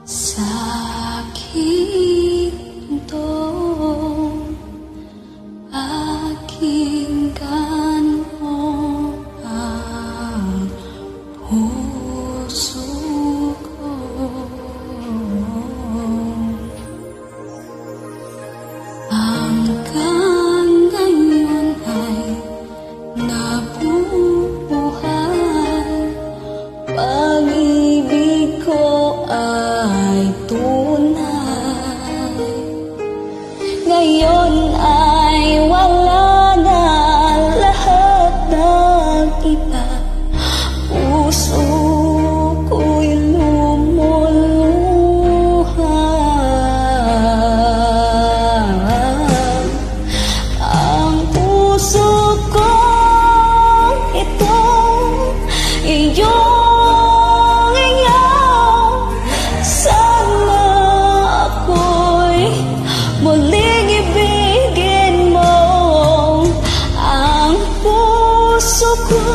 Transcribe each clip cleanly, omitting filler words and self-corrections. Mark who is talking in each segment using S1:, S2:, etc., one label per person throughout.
S1: Sakit to pakinggan mo ang puso ko. Hanggang ngayon ay nabubuhay, pag-ibig ko ay tunay. Ngayon ay wala na lahat ng iba, puso ko'y lumuluha. Ang puso ko ito, iyong iyaw. Sana ako'y muling ibigin mo ang puso ko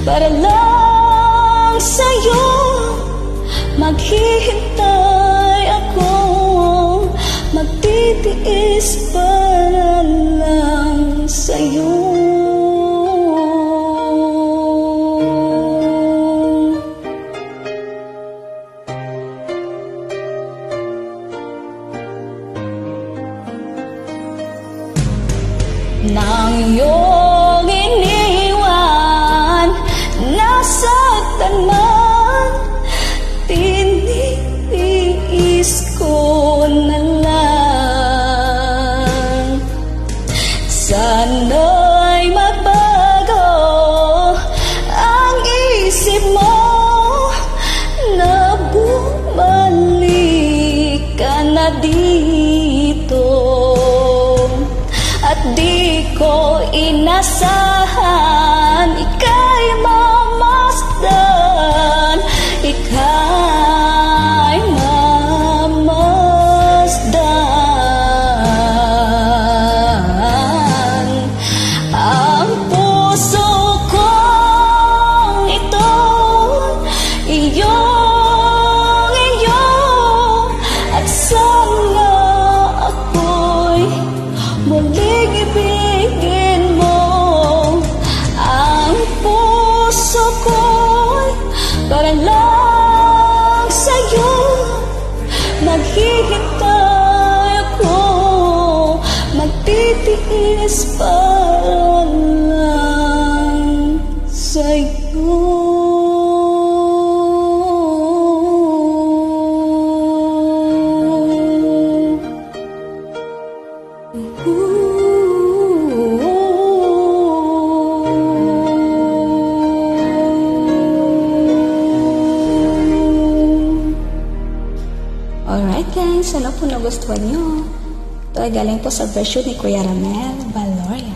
S1: para lang sa'yo. Maghihintay ako, magtitiis para lang sa'yo. Nang iyong iniwan, nasaktan man, tiniis ko na lang. Sana'y magbago ang isip mo, na bumalik ka na dito. At di ko inasahan, ika'y mamasdan, ika'y mamasdan. Ang puso kong ito, iyong iyo, at sana ako'y muling ibigin mo ang puso ko'y para lang sa'yo. Maghihintay ako, magtitiis para lang sa'yo. Alright guys, sana po nagustuhan nyo. Ito ay galing po sa version ni Kuya Ramel Valoria.